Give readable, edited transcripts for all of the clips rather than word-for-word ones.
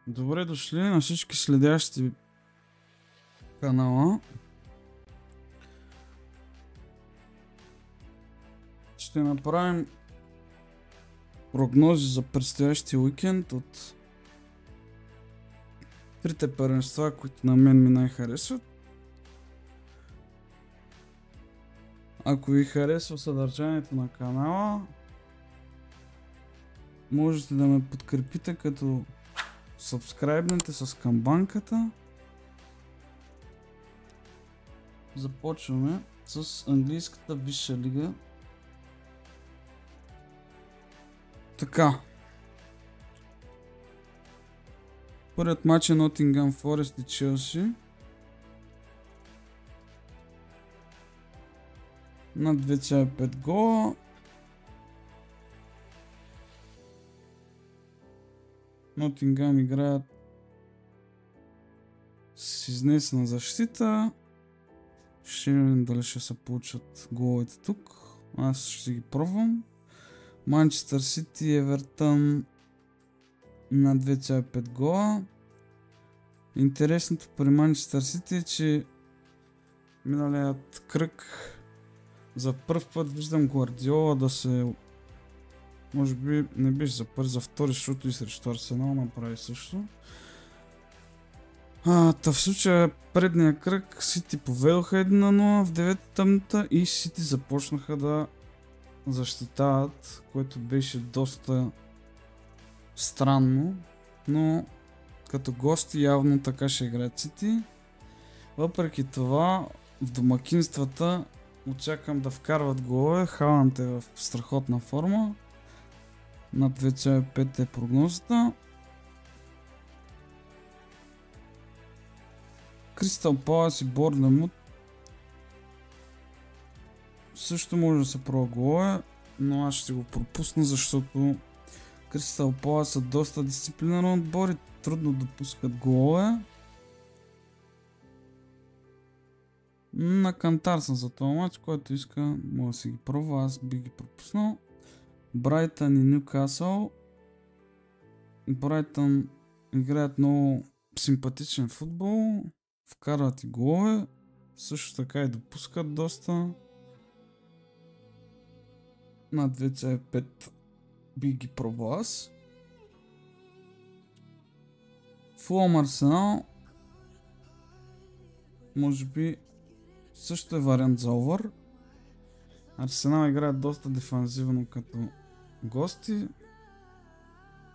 Добре дошли на всички следящи канала. Ще направим прогнози за предстоящия уикенд от трите първенства, които на мен ми най-харесват. Ако ви харесва съдържанието на канала, можете да ме подкрепите като сабскрайбнете с камбанката. Започваме с английската висша лига. Така. Първият матч е Nottingham Forest и Челси. На 2,5 гола. Nottingham играят с изнесена защита. Ще видим дали ще се получат головете тук. Аз ще ги пробвам. Манчестър Сити и Евертън на 2,5 гола. Интересното при Манчестър Сити е, че миналият кръг за първ път виждам Гвардиола да се... Може би не беше за първи, за втори, защото и срещу Арсенал направи също. В случая предния кръг Сити поведоха 1-0 в 9-та минута и Сити започнаха да защитават, което беше доста странно, но като гости явно така ще играят Сити. Въпреки това в домакинствата очаквам да вкарват голове. Халанд е в страхотна форма. На 2,5 е прогнозата. Кристал Палас и Борнемут също може да се пробва голове, но аз ще го пропусна, защото Кристал Палас са доста дисциплиниран отбор и трудно допускат голове. На кантар съм за този матч, който иска, може да си ги пробва, аз би ги пропуснал. Брайтън и Нюкасъл. Брайтън играят много симпатичен футбол, вкарват и голове, също така и допускат доста. На 2,5 би ги пробвал аз. Фулъм Арсенал може би също е вариант за овър. Арсенал играят доста дефанзивно като гости.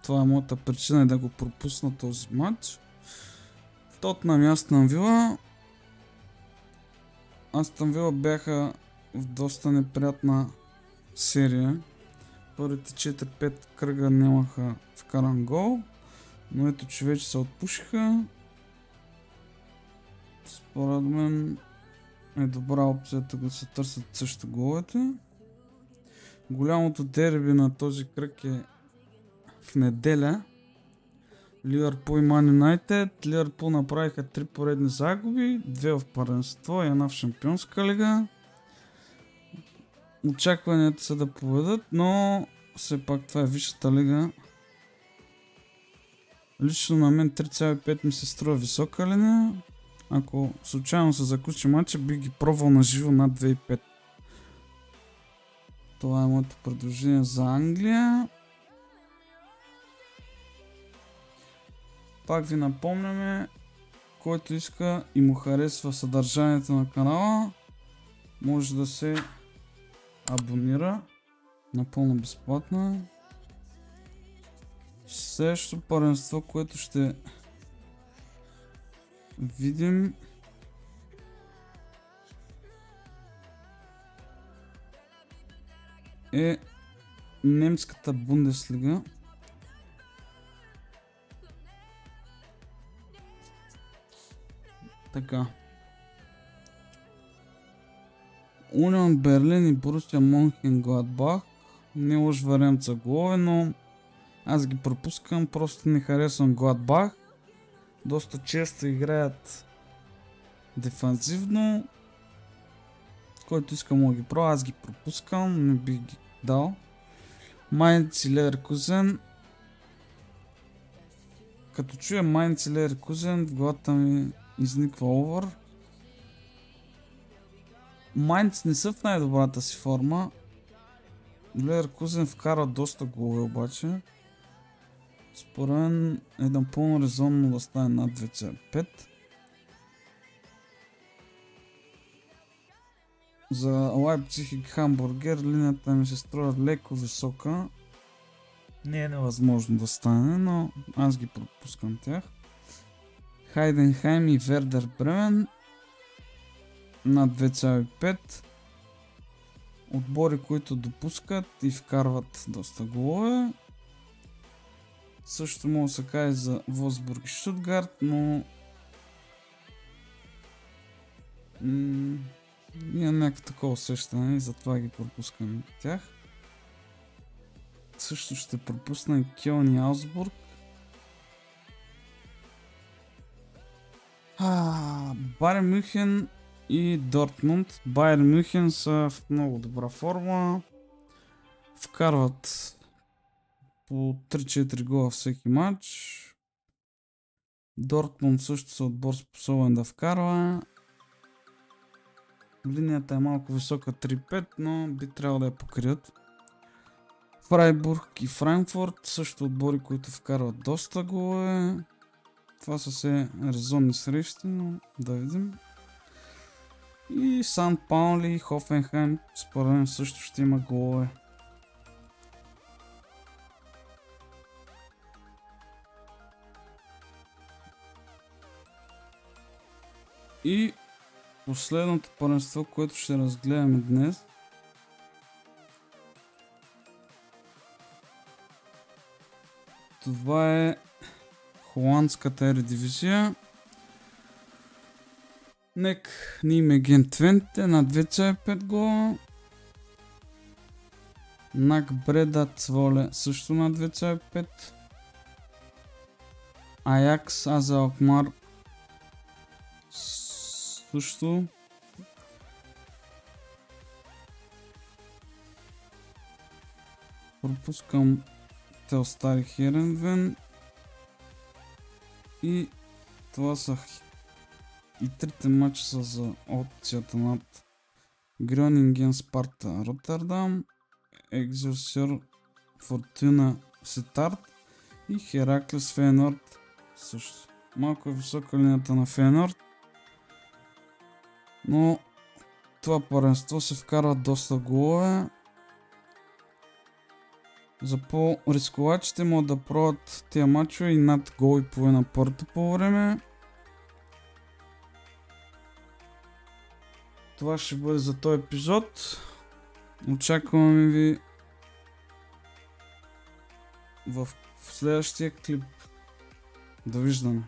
Това е моята причина да го пропусна този матч. Тотнъм и Астън Вила. Астън Вила бяха в доста неприятна серия. Първите 4-5 кръга нямаха вкаран гол, но ето че вече се отпушиха. Според мен е добра опцията да се търсят също головете. Голямото дерби на този кръг е в неделя. Ливърпул и Ман Юнайтед. Ливърпул направиха 3 поредни загуби, 2 в първенство и 1 в Шампионска лига. Очакванията са да победят, но все пак това е висшата лига. Лично на мен 3,5 ми се струва висока линия. Ако случайно се закучи матча, бих ги пробвал на живо над 2,5. Това е моето предложение за Англия. Пак ви напомняме, който иска и му харесва съдържанието на канала, може да се абонира напълно безплатно. Следващото първенство, което ще видим, е немската Бундеслига. Така. Унион Берлин и Борусия Монхенгладбах. Не е лош вариант за голове, но аз ги пропускам, просто не харесвам Гладбах. Доста често играят дефанзивно. Който иска мога ги пробва, аз ги пропускам, не бих ги дал. Майнц и Леверкузен. Като чуя Майнц и Леркузен, в главата ми изниква Овър. Майнц не са в най-добрата си форма. Леркузен вкара доста голове обаче. Според мен е напълно резонно да стане над 2,5. За Лайпциг и Хамбургер линията ми се струва леко висока. Не е невъзможно да стане, но аз ги пропускам тях. Хайденхайм и Вердер Бремен на 2,5. Отбори, които допускат и вкарват доста голове. Също може да се каже за Волсбург и Штутгарт, но имам някакво такова усещане и затова ги пропускам тях. Също ще пропусна и Кьолн и Аусбург. Байер Мюнхен и Дортмунд. Байер Мюнхен са в много добра форма. Вкарват по 3-4 гола всеки матч. Дортмунд също са отбор способен да вкарва. Линията е малко висока 3-5, но би трябвало да я покрият. Фрайбург и Франкфурт също отбори, които вкарват доста голове. Това са все резонни срещи, но да видим. И Сан Паули и Хофенхайм според мен също ще има голове. И последното първенство, което ще разгледаме днес, това е холандската ередивизия. Нек Нимеген Твенте на 2,5 гола. Нак Бреда Цволе също на 2,5. Аякс Аза Алкмар също. Пропускам Телстари Херенвен. И това са и трите матча са за опцията над Гронинген, Спарта, Роттердам, Екзелсиор, Фортуна, Сетарт и Хераклес Фейнорд също. Малко е висока линията на Фейнорд, но това първенство се вкарва доста голове. За по-рисковачите могат да пробват тия мачове и над гол и половина първото по време. Това ще бъде за този епизод. Очакваме ви в следващия клип. Довиждане!